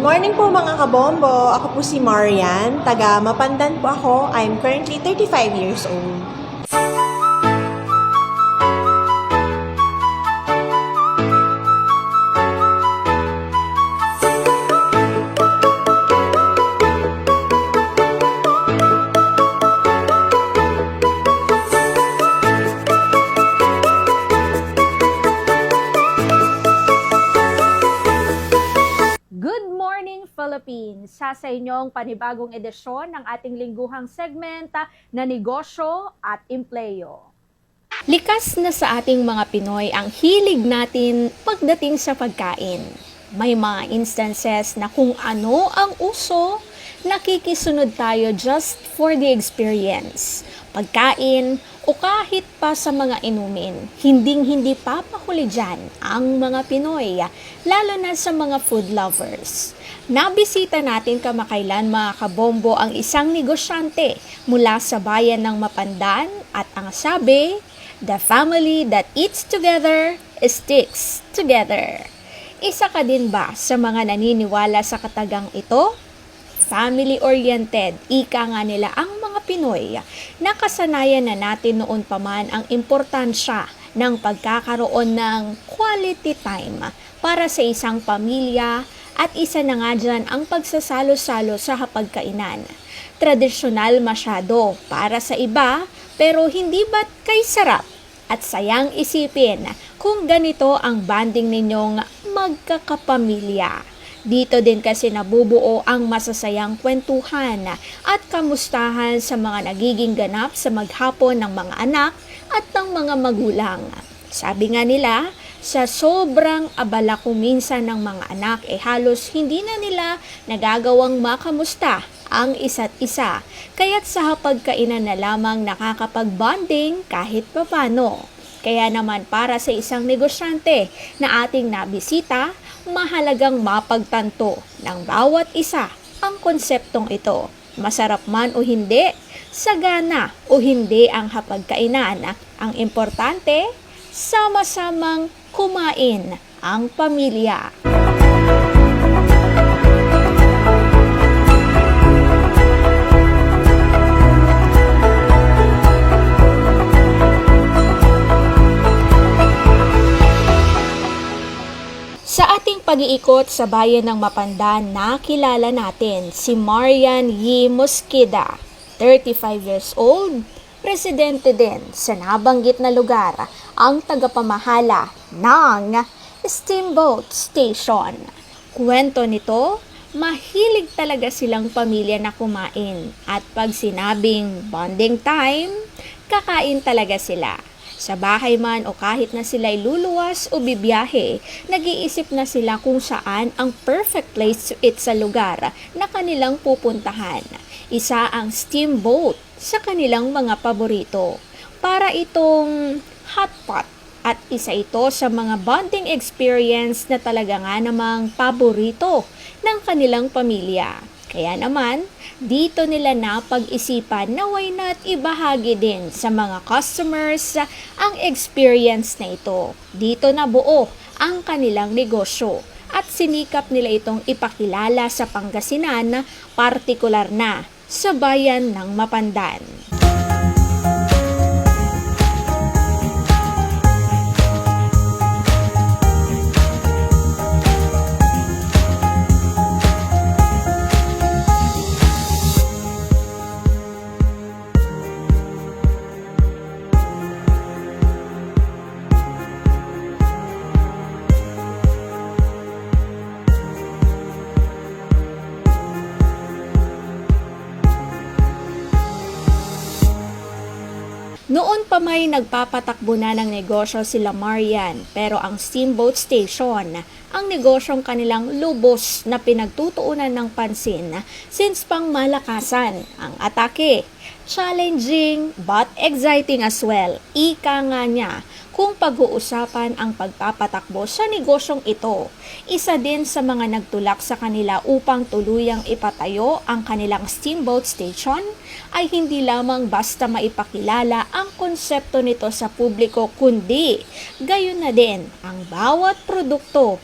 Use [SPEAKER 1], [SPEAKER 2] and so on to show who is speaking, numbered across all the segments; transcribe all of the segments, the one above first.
[SPEAKER 1] Morning po mga kabombo! Ako po si Marian, taga Mapandan po ako. I'm currently 35 years old.
[SPEAKER 2] Good morning, Philippines! Sa inyong panibagong edisyon ng ating lingguhang segmenta na negosyo at empleyo. Likas na sa ating mga Pinoy ang hilig natin pagdating sa pagkain. May mga instances na kung ano ang uso, nakikisunod tayo just for the experience. Pagkain o kahit pa sa mga inumin, hinding-hindi papahuli dyan ang mga Pinoy, lalo na sa mga food lovers. Nabisita natin kamakailan mga kabombo ang isang negosyante mula sa bayan ng Mapandan at ang sabi, "The family that eats together sticks together." Isa ka din ba sa mga naniniwala sa katagang ito? Family-oriented, ika nga nila ang mga Pinoy. Nakasanayan na natin noon pa man ang importansya ng pagkakaroon ng quality time para sa isang pamilya at isa na nga dyan ang pagsasalo-salo sa hapagkainan. Tradisyonal masyado para sa iba pero hindi ba't kay sarap at sayang isipin kung ganito ang bonding ninyong magkakapamilya. Dito din kasi nabubuo ang masasayang kwentuhan at kamustahan sa mga nagiging ganap sa maghapon ng mga anak at ng mga magulang. Sabi nga nila, sa sobrang abala kuminsan ng mga anak halos hindi na nila nagagawang makamusta ang isa't isa. Kaya't sa hapagkainan na lamang nakakapag-bonding kahit papano. Kaya naman para sa isang negosyante na ating nabisita, mahalagang mapagtanto ng bawat isa ang konseptong ito. Masarap man o hindi, sagana o hindi ang hapagkainan. Ang importante, sama-samang kumain ang pamilya. Sa ating pag-iikot sa bayan ng Mapandan, nakilala natin si Marian Yi Mosqueda, 35 years old, presidente din sa nabanggit na lugar, ang tagapamahala ng Steamboat Station. Kwento nito, mahilig talaga silang pamilya na kumain at pag sinabing bonding time, kakain talaga sila. Sa bahay man o kahit na sila'y luluwas o bibiyahe, nag-iisip na sila kung saan ang perfect place to eat sa lugar na kanilang pupuntahan. Isa ang steamboat sa kanilang mga paborito. Para itong hotpot at isa ito sa mga bonding experience na talaga nga namang paborito ng kanilang pamilya. Kaya naman, dito nila napag-isipan na why not ibahagi din sa mga customers ang experience na ito. Dito na buo ang kanilang negosyo at sinikap nila itong ipakilala sa Pangasinan, partikular na sa bayan ng Mapandan. Noon pa may nagpapatakbo na ng negosyo sila Marian, pero ang Steamboat Station, ang negosyong kanilang lubos na pinagtutuunan ng pansin since pang malakasan ang atake. Challenging but exciting as well. Ika nga niya kung pag-uusapan ang pagpapatakbo sa negosyong ito. Isa din sa mga nagtulak sa kanila upang tuluyang ipatayo ang kanilang steamboat station ay hindi lamang basta maipakilala ang konsepto nito sa publiko kundi gayon na din ang bawat produkto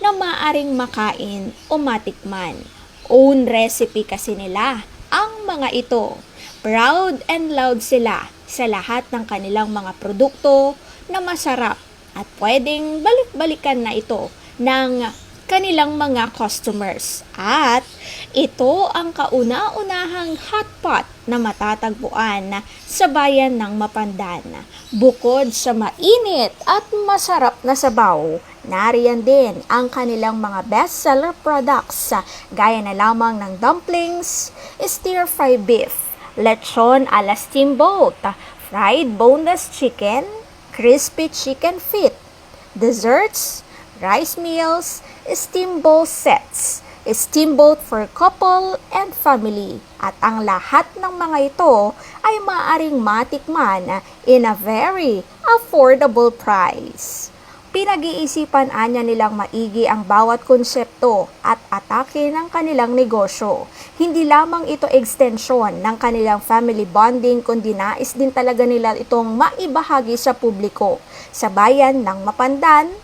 [SPEAKER 2] na maaring makain o matikman. Own recipe kasi nila ang mga ito. Proud and loud sila sa lahat ng kanilang mga produkto na masarap at pwedeng balik-balikan na ito ng kanilang mga customers. At ito ang kauna-unahang hotpot na matatagpuan sa bayan ng Mapandan. Bukod sa mainit at masarap na sabaw, nariyan din ang kanilang mga bestseller products gaya na lamang ng dumplings, stir-fry beef, lechon a la steamboat, fried boneless chicken, crispy chicken feet, desserts, rice meals, steamboat sets, steamboat for couple and family. At ang lahat ng mga ito ay maaaring matikman in a very affordable price. Pinag-iisipan anya nilang maigi ang bawat konsepto at atake ng kanilang negosyo. Hindi lamang ito extension ng kanilang family bonding kundi nais din talaga nila itong maibahagi sa publiko. Sa bayan ng Mapandan,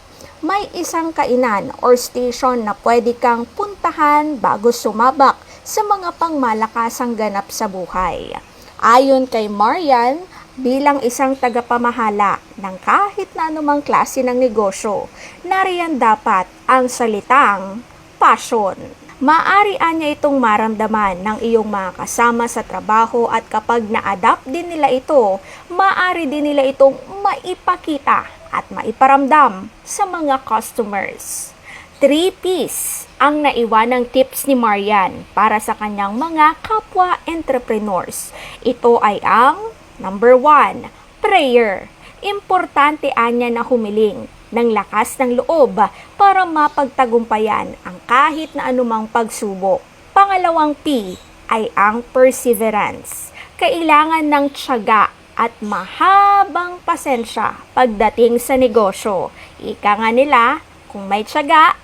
[SPEAKER 2] may isang kainan or station na pwede kang puntahan bago sumabak sa mga pangmalakasang ganap sa buhay. Ayon kay Marian, bilang isang tagapamahala ng kahit na anumang klase ng negosyo, nariyan dapat ang salitang passion. Maaari niya itong maramdaman ng iyong mga kasama sa trabaho at kapag na-adapt din nila ito, maaari din nila itong maipakita at maiparamdam sa mga customers. 3 P's ang naiwanang tips ni Marian para sa kanyang mga kapwa entrepreneurs. Ito ay ang number 1, prayer. Importante anya na humiling ng lakas ng loob para mapagtagumpayan ang kahit na anumang pagsubok. Pangalawang P ay ang perseverance. Kailangan ng tiyaga at mahabang pasensya pagdating sa negosyo. Ika nga nila, kung may tiyaga,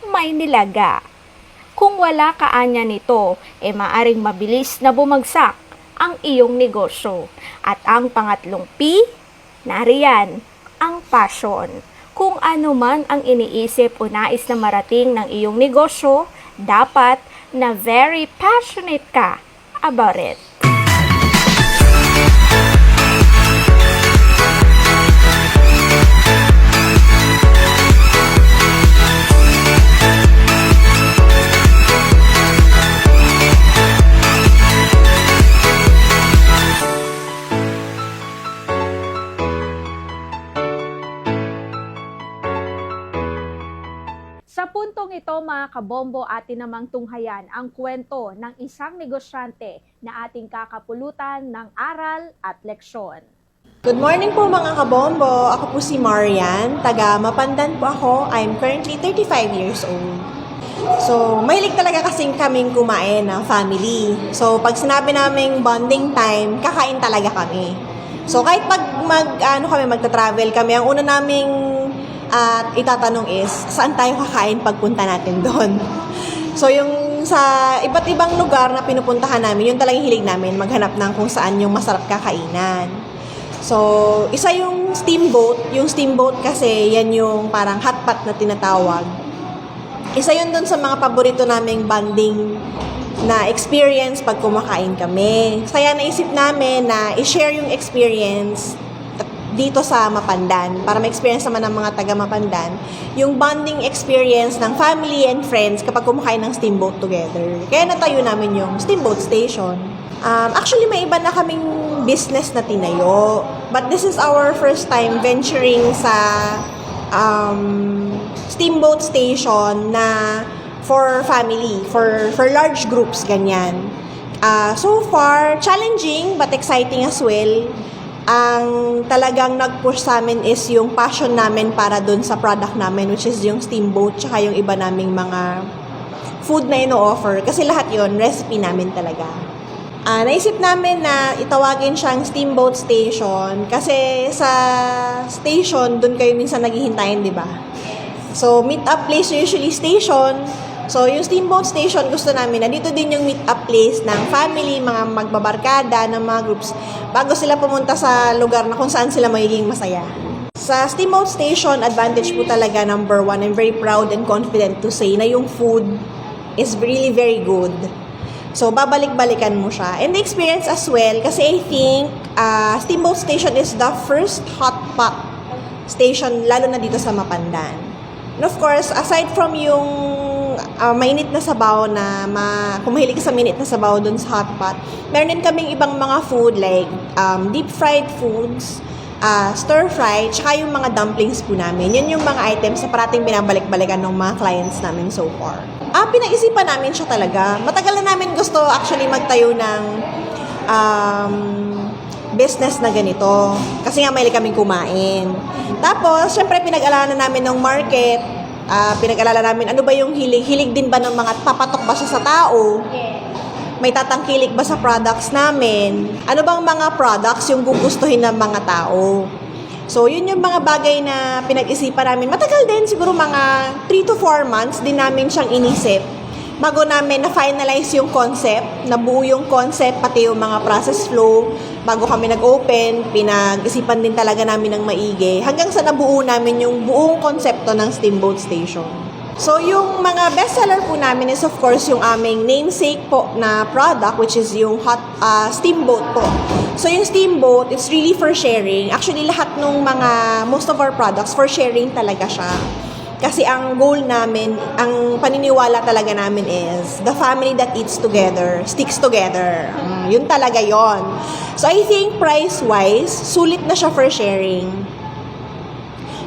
[SPEAKER 2] may nilaga. Kung wala ka anya nito, maaring mabilis na bumagsak ang iyong negosyo. At ang pangatlong P, nariyan, ang passion. Kung ano man ang iniisip o nais na marating ng iyong negosyo, dapat na very passionate ka about it. Sa puntong ito mga kabombo, atin namang tunghayan ang kwento ng isang negosyante na ating kakapulutan ng aral at leksyon.
[SPEAKER 1] Good morning po mga kabombo. Ako po si Marian. Taga Mapandan po ako. I'm currently 35 years old. So, mahilig talaga kasing kaming kumain na family. So, pag sinabi naming bonding time, kakain talaga kami. So, kahit pag magta-travel kami, ang una naming at itatanong is, saan tayo kakain pagpunta natin doon? So, yung sa iba't ibang lugar na pinupuntahan namin, yun talagang hilig namin, maghanap ng kung saan yung masarap kakainan. So, isa yung steamboat. Yung steamboat kasi, yan yung parang hotpot na tinatawag. Isa yun dun sa mga paborito naming bonding na experience pag kumakain kami. Kaya naisip namin na i-share yung experience dito sa Mapandan para ma-experience naman ng mga taga Mapandan yung bonding experience ng family and friends kapag kumakain ng steamboat together. Kaya natayo namin yung steamboat station. Actually, may iba na kaming business na tinayo. But this is our first time venturing sa steamboat station na for family, for large groups, ganyan. So far, challenging but exciting as well. Ang talagang nag-push sa amin is yung passion namin para dun sa product namin, which is yung steamboat, tsaka yung iba naming mga food na ino-offer. Kasi lahat yon recipe namin talaga. Naisip namin na itawagin siyang steamboat station kasi sa station, dun kayo minsan naghihintayin, di ba? So, meet-up place usually station. So, yung steamboat station, gusto namin na dito din yung meet-up place ng family, mga magbabarkada, ng mga groups, bago sila pumunta sa lugar na kung saan sila magiging masaya. Sa Steamboat Station, advantage po talaga number one. I'm very proud and confident to say na yung food is really very good. So, babalik-balikan mo siya. And the experience as well, kasi I think Steamboat Station is the first hot pot station, lalo na dito sa Mapandan. And of course, aside from yung mainit na sabaw na kung mahilig ka sa mainit na sabaw dun sa hot pot, meron din kaming ibang mga food like deep fried foods, stir-fry, tsaka yung mga dumplings po namin. Yun yung mga items na parating binabalik-balikan ng mga clients namin so far. Pinag-isipan namin siya talaga. Matagal na namin gusto actually magtayo ng business na ganito. Kasi nga mahilig kaming kumain. Tapos, syempre pinag-alalan namin ng market. Pinag-alalan namin ano ba yung hilig. Hilig din ba ng mga papatok ba siya sa tao? May tatangkilik ba sa products namin? Ano bang mga products yung gugustuhin ng mga tao? So, yun yung mga bagay na pinag-isipan namin. Matagal din, siguro mga 3 to 4 months din namin siyang inisip. Bago namin na-finalize yung concept, nabuo yung concept, pati yung mga process flow. Bago kami nag-open, pinag-isipan din talaga namin ng maigi. Hanggang sa nabuo namin yung buong konsepto ng Steamboat Station. So, yung mga bestseller po namin is of course yung aming namesake po na product, which is yung hot steamboat po. So, yung steamboat, it's really for sharing. Actually, lahat ng most of our products, for sharing talaga siya. Kasi ang goal namin, ang paniniwala talaga namin is the family that eats together, sticks together. Yun talaga yon. So, I think price-wise, sulit na siya for sharing.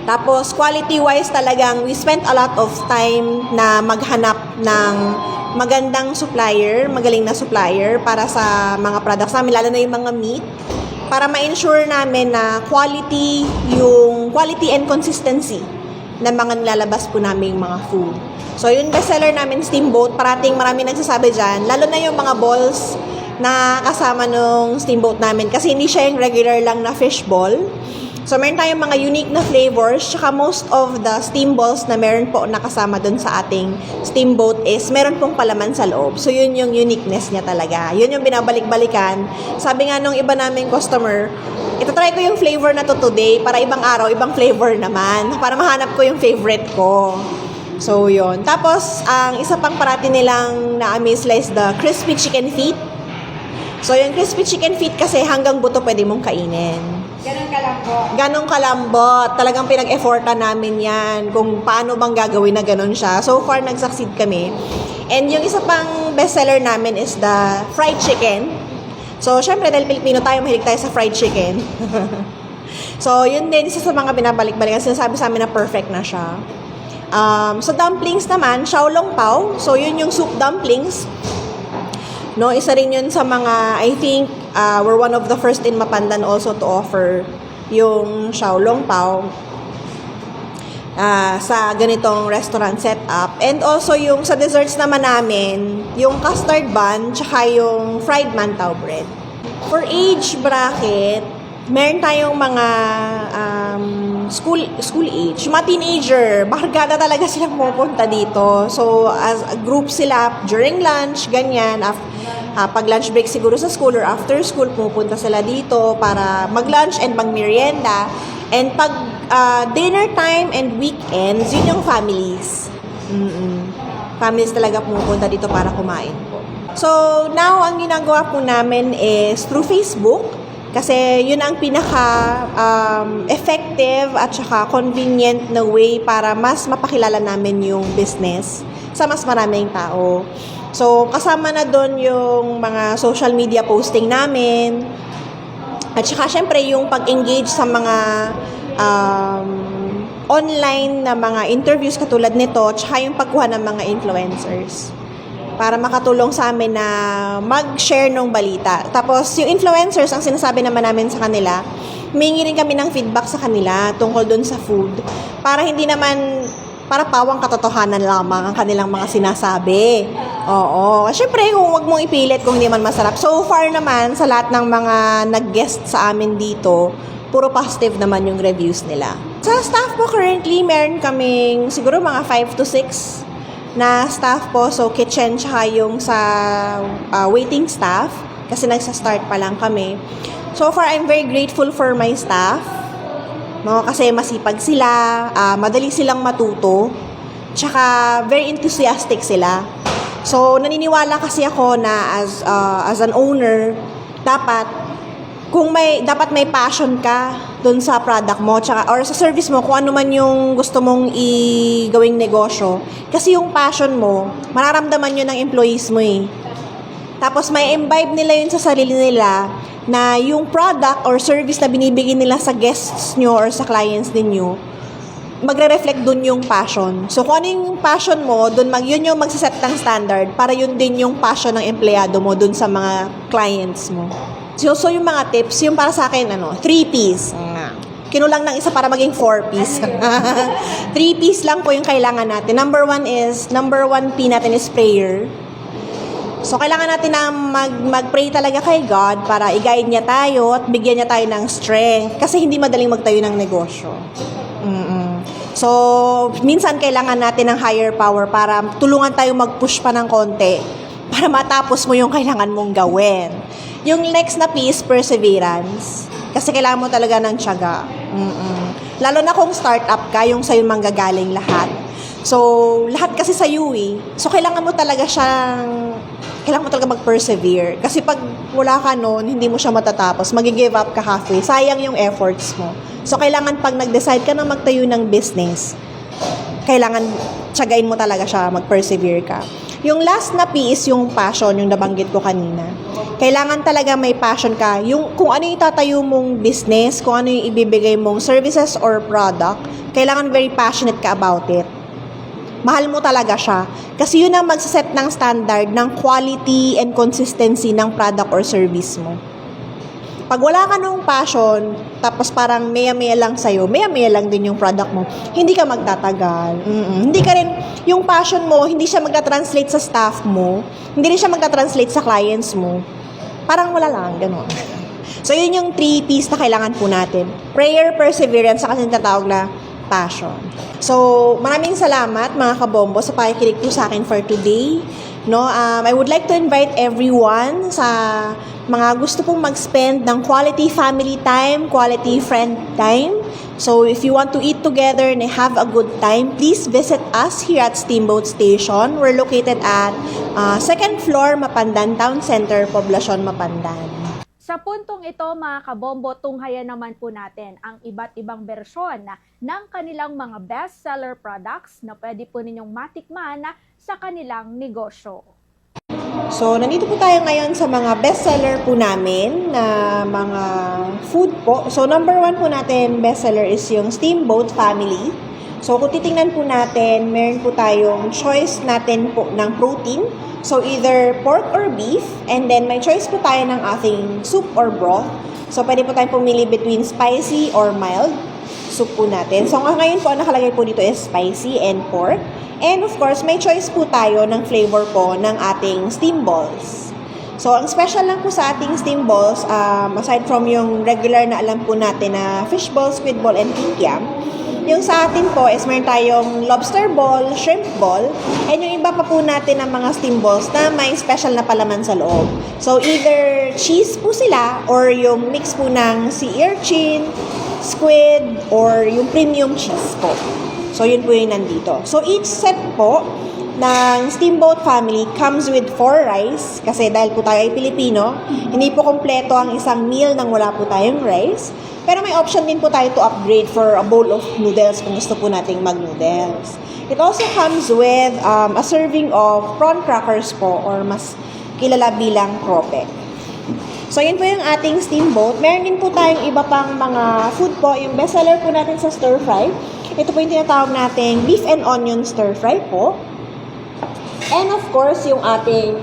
[SPEAKER 1] Tapos, quality-wise talagang we spent a lot of time na maghanap ng magandang supplier, magaling na supplier para sa mga products namin, lalo na yung mga meat, para ma-ensure namin na quality and consistency ng mga nilalabas po namin mga food. So, yung bestseller namin, Steamboat, parating marami nagsasabi dyan, lalo na yung mga balls na kasama nung Steamboat namin, kasi hindi siya yung regular lang na fish ball. So, meron tayong mga unique na flavors, tsaka most of the steam balls na meron po nakasama dun sa ating steamboat is meron pong palaman sa loob. So, yun yung uniqueness niya talaga. Yun yung binabalik-balikan. Sabi nga nung iba naming customer, itatry ko yung flavor na to today para ibang araw, ibang flavor naman. Para mahanap ko yung favorite ko. So, yun. Tapos, ang isa pang parati nilang na-amaze is the crispy chicken feet. So, yung crispy chicken feet kasi hanggang buto pwede mong kainin. Ganong kalambot. Talagang pinag-effortan namin yan kung paano bang gagawin na ganon siya. So far, nag-succeed kami. And yung isa pang bestseller namin is the fried chicken. So, syempre, dahil Pilipino tayo, mahilig tayo sa fried chicken. So, yun din, isa sa mga binabalik-balikan. Sinasabi sa amin na perfect na siya. So, dumplings naman, Xiaolong Pao. So, yun yung soup dumplings. No, isa rin yun sa mga, I think, we're one of the first in Mapandan also to offer yung Xiaolong Pao sa ganitong restaurant setup. And also yung sa desserts naman namin, yung custard bun, tsaka yung fried mantaw bread. For age bracket, meron tayong mga school age, mga teenager, barkada talaga silang pupunta dito. So, as a group sila during lunch, ganyan, pag lunch break siguro sa school or after school, pupunta sila dito para mag-lunch and mag-merienda. And pag dinner time and weekends, yun yung families. Families talaga pupunta dito para kumain po. So, now, ang ginagawa po namin is through Facebook. Kasi yun ang pinaka-effective at saka convenient na way para mas mapakilala namin yung business sa mas maraming tao. So, kasama na doon yung mga social media posting namin. At saka, syempre, yung pag-engage sa mga online na mga interviews katulad nito, tsaka yung pagkuha ng mga influencers para makatulong sa amin na mag-share ng balita. Tapos, yung influencers, ang sinasabi naman namin sa kanila, humingi rin kami ng feedback sa kanila tungkol dun sa food. Para hindi naman, para pawang katotohanan lamang ang kanilang mga sinasabi. Oo. Siyempre, kung wag mong ipilit kung hindi man masarap. So far naman, sa lahat ng mga nag-guest sa amin dito, puro positive naman yung reviews nila. Sa staff po currently, meron kaming siguro mga 5 to 6 na staff po. So, kitchen tsaka yung sa waiting staff. Kasi nagsa-start pa lang kami. So far, I'm very grateful for my staff. No? Kasi masipag sila, madali silang matuto, tsaka very enthusiastic sila. So, naniniwala kasi ako na as an owner, dapat may passion ka doon sa product mo tsaka or sa service mo, kung ano man yung gusto mong gawing negosyo. Kasi yung passion mo, mararamdaman yun ng employees mo eh. Tapos may imbibe nila yun sa sarili nila na yung product or service na binibigay nila sa guests nyo or sa clients ninyo, magre-reflect dun yung passion. So, kung ano yung passion mo, yun yung magsiset ng standard para yun din yung passion ng empleyado mo dun sa mga clients mo. So yung mga tips, yung para sa akin, 3 P's. Kinulang ng isa para maging 4 P's. 3 P's lang po yung kailangan natin. Number 1 P natin is prayer. So, kailangan natin na mag-pray talaga kay God para i-guide niya tayo at bigyan niya tayo ng strength. Kasi hindi madaling magtayo ng negosyo. So, minsan kailangan natin ng higher power para tulungan tayo mag-push pa ng konti para matapos mo yung kailangan mong gawin. Yung next na P is perseverance. Kasi kailangan mo talaga ng tiyaga. Lalo na kung startup ka, yung sa'yo manggagaling lahat. So, lahat kasi sa iyo eh. So, kailangan mo talaga mag-persevere. Kasi pag wala ka noon, hindi mo siya matatapos. Mag-give up ka halfway. Sayang yung efforts mo. So, kailangan pag nag-decide ka na magtayo ng business, kailangan tiyagain mo talaga siya, mag-persevere ka. Yung last na P is yung passion, yung nabanggit ko kanina. Kailangan talaga may passion ka. Yung, kung ano yung itatayo mong business, kung ano yung ibibigay mong services or product, kailangan very passionate ka about it. Mahal mo talaga siya. Kasi yun ang magsaset ng standard ng quality and consistency ng product or service mo. Pag wala ka nung passion, tapos parang maya-maya lang sa'yo, maya-maya lang din yung product mo, hindi ka magtatagal. Hindi ka rin, yung passion mo, hindi siya magta-translate sa staff mo, hindi rin siya magta-translate sa clients mo. Parang wala lang, gano'n. So, yun yung 3 P's na kailangan po natin. Prayer, perseverance, saka tinatawag na passion. So, maraming salamat mga kabombo sa pakikinig po sa akin for today. No, I would like to invite everyone sa mga gusto pong mag-spend ng quality family time, quality friend time. So, if you want to eat together and have a good time, please visit us here at Steamboat Station. We're located at 2nd floor, Mapandan Town Center, Poblacion, Mapandan.
[SPEAKER 2] Sa puntong ito, mga kabombo, tunghayan naman po natin ang iba't ibang bersyon ng kanilang mga best-seller products na pwede po ninyong matikman sa kanilang negosyo.
[SPEAKER 1] So, nandito po tayo ngayon sa mga best-seller po namin na mga food po. So, number 1 po natin best-seller is yung Steamboat Family. So, kung titingnan po natin, meron po tayong choice natin po ng protein. So, either pork or beef. And then, may choice po tayo ng ating soup or broth. So, pwede po tayong pumili between spicy or mild soup po natin. So, ngayon po, ang nakalagay po dito is spicy and pork. And, of course, may choice po tayo ng flavor po ng ating steam balls. So, ang special lang po sa ating steam balls, aside from yung regular na alam po natin na fish ball, squid ball, and kikiam, yung sa atin po is meron tayong lobster ball, shrimp ball, and yung iba pa po natin ng mga steam balls na may special na palaman sa loob. So, either cheese po sila or yung mix po ng sea urchin, squid, or yung premium cheese po. So, yun po yung nandito. So, each set po ng Steamboat Family comes with 4 rice. Kasi dahil po tayo ay Pilipino, hindi po kompleto ang isang meal nang wala po tayong rice. Pero may option din po tayo to upgrade for a bowl of noodles kung gusto po nating mag-noodles. It also comes with a serving of prawn crackers po or mas kilala bilang cropek. So, yun po yung ating steamboat. Meron din po tayong iba pang mga food po. Yung bestseller po natin sa stir fry. Ito po yung tinatawag nating beef and onion stir fry po. And of course, yung ating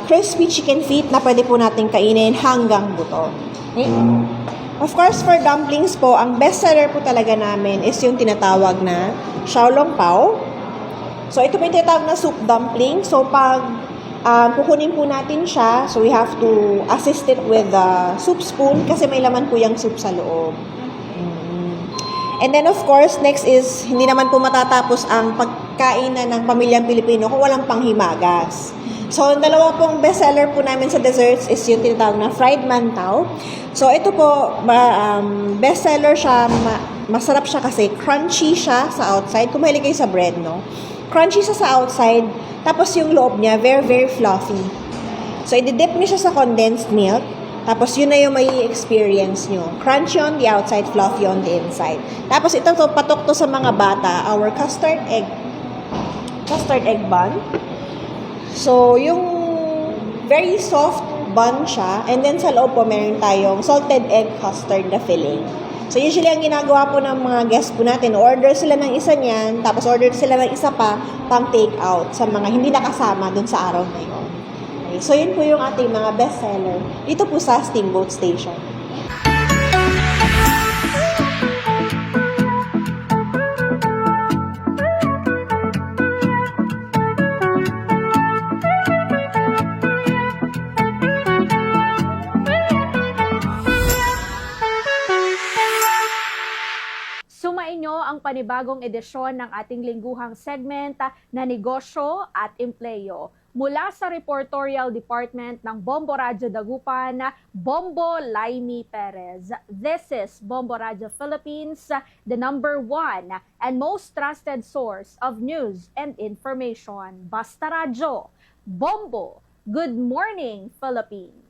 [SPEAKER 1] crispy chicken feet na pwede po natin kainin hanggang buto. Okay? Of course, for dumplings po, ang bestseller po talaga namin is yung tinatawag na xiaolong pao. So, ito po yung tinatawag na soup dumpling. So, pag kukunin po natin siya, so we have to assist it with the soup spoon kasi may laman po yung soup sa loob. And then, of course, next is, hindi naman po matatapos ang pagkainan ng pamilyang Pilipino kung walang panghimagas. So, ang dalawa pong bestseller po namin sa desserts is yung tinatawag na fried mantaw. So, ito po, bestseller siya, masarap siya kasi crunchy siya sa outside. Kung mahilig kayo sa bread, no? Crunchy siya sa outside, tapos yung loob niya, very, very fluffy. So, i-dip niyo siya sa condensed milk, tapos yun na yung may experience nyo. Crunchy on the outside, fluffy on the inside. Tapos ito to, patok to sa mga bata, our custard egg bun. So, yung very soft bun siya, and then sa loob po meron tayong salted egg custard na filling. So, usually ang ginagawa po ng mga guests po natin, order sila ng isa niyan, tapos order sila ng isa pa pang take out sa mga hindi nakasama dun sa araw na yun. Okay, so, yun po yung ating mga bestseller dito po sa Steamboat Station.
[SPEAKER 2] Sumainyo ang panibagong edisyon ng ating lingguhang segment na Negosyo at Empleo. Mula sa Reportorial Department ng Bombo Radyo Dagupan, Bombo Laimi Perez. This is Bombo Radyo Philippines, the #1 and most trusted source of news and information. Basta Radyo. Bombo. Good morning, Philippines.